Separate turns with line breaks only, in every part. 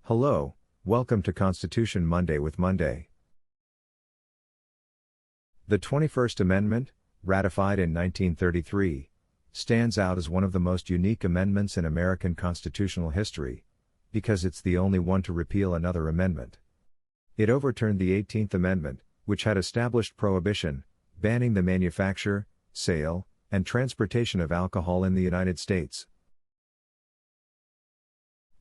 Hello, welcome to Constitution Monday with Monday. The 21st Amendment, ratified in 1933, stands out as one of the most unique amendments in American constitutional history, because it's the only one to repeal another amendment. It overturned the 18th Amendment, which had established prohibition, banning the manufacture, sale, and transportation of alcohol in the United States.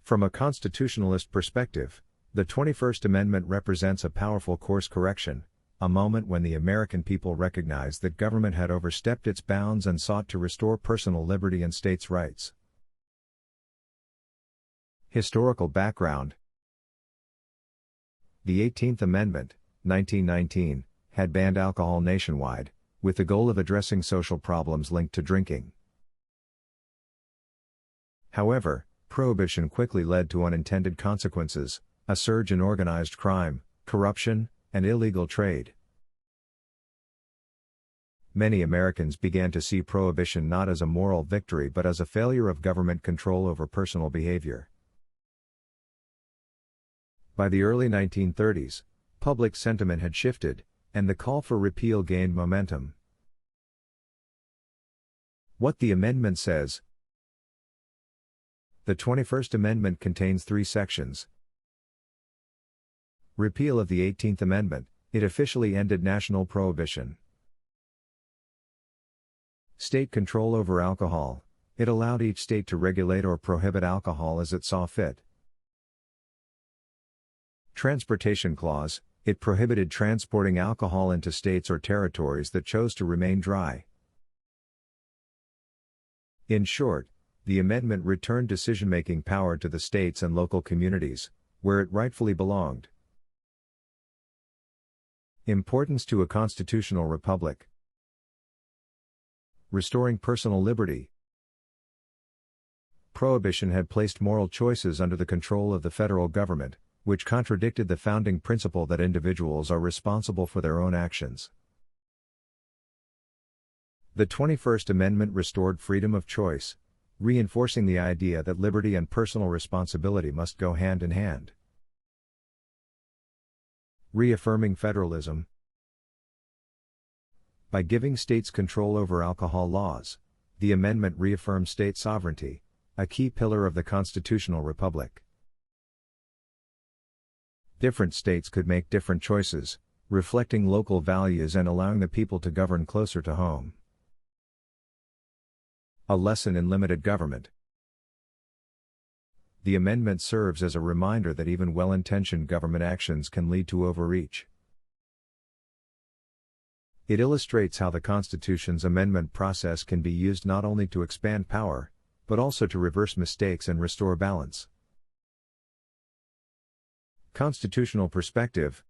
From a constitutionalist perspective, the 21st Amendment represents a powerful course correction, a moment when the American people recognized that government had overstepped its bounds and sought to restore personal liberty and states' rights. Historical background: The 18th Amendment, 1919, had banned alcohol nationwide, with the goal of addressing social problems linked to drinking. However, Prohibition quickly led to unintended consequences: a surge in organized crime, corruption, and illegal trade. Many Americans began to see Prohibition not as a moral victory but as a failure of government control over personal behavior. By the early 1930s, public sentiment had shifted, and the call for repeal gained momentum. What the amendment says: The 21st Amendment contains 3 sections. Repeal of the 18th Amendment, it officially ended national prohibition. State control over alcohol, it allowed each state to regulate or prohibit alcohol as it saw fit. Transportation clause, it prohibited transporting alcohol into states or territories that chose to remain dry. In short, the amendment returned decision-making power to the states and local communities, where it rightfully belonged. Importance to a constitutional republic: restoring personal liberty. Prohibition had placed moral choices under the control of the federal government, which contradicted the founding principle that individuals are responsible for their own actions. The 21st Amendment restored freedom of choice, reinforcing the idea that liberty and personal responsibility must go hand in hand. Reaffirming federalism. By giving states control over alcohol laws, the amendment reaffirmed state sovereignty, a key pillar of the constitutional republic. Different states could make different choices, reflecting local values and allowing the people to govern closer to home. A lesson in limited government. The amendment serves as a reminder that even well-intentioned government actions can lead to overreach. It illustrates how the Constitution's amendment process can be used not only to expand power, but also to reverse mistakes and restore balance. Constitutional perspective.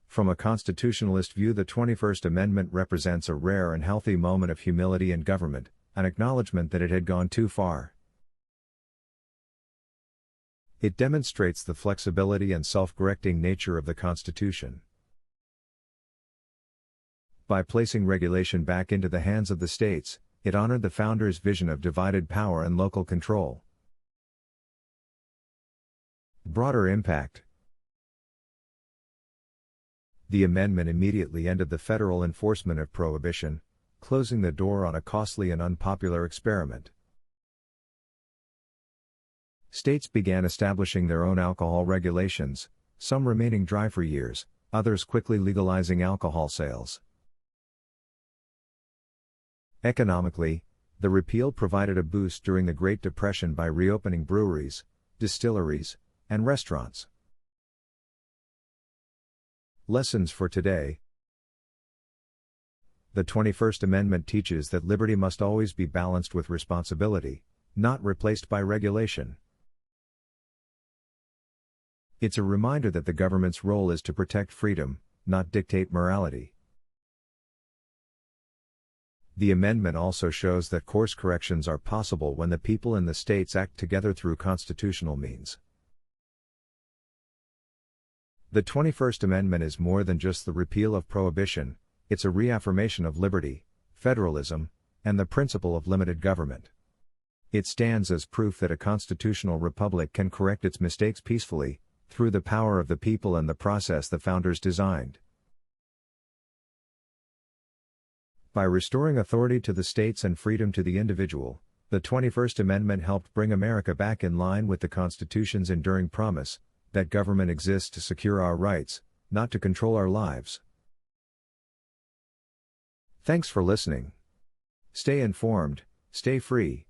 From a constitutionalist view, the 21st Amendment represents a rare and healthy moment of humility in government, an acknowledgement that it had gone too far. It demonstrates the flexibility and self-correcting nature of the Constitution. By placing regulation back into the hands of the states, it honored the founders' vision of divided power and local control. Broader impact. The amendment immediately ended the federal enforcement of prohibition, closing the door on a costly and unpopular experiment. States began establishing their own alcohol regulations, some remaining dry for years, others quickly legalizing alcohol sales. Economically, the repeal provided a boost during the Great Depression by reopening breweries, distilleries, and restaurants. Lessons for today. The 21st Amendment teaches that liberty must always be balanced with responsibility, not replaced by regulation. It's a reminder that the government's role is to protect freedom, not dictate morality. The amendment also shows that course corrections are possible when the people and the states act together through constitutional means. The 21st Amendment is more than just the repeal of prohibition, it's a reaffirmation of liberty, federalism, and the principle of limited government. It stands as proof that a constitutional republic can correct its mistakes peacefully, through the power of the people and the process the founders designed. By restoring authority to the states and freedom to the individual, the 21st Amendment helped bring America back in line with the Constitution's enduring promise that government exists to secure our rights, not to control our lives. Thanks for listening. Stay informed, stay free,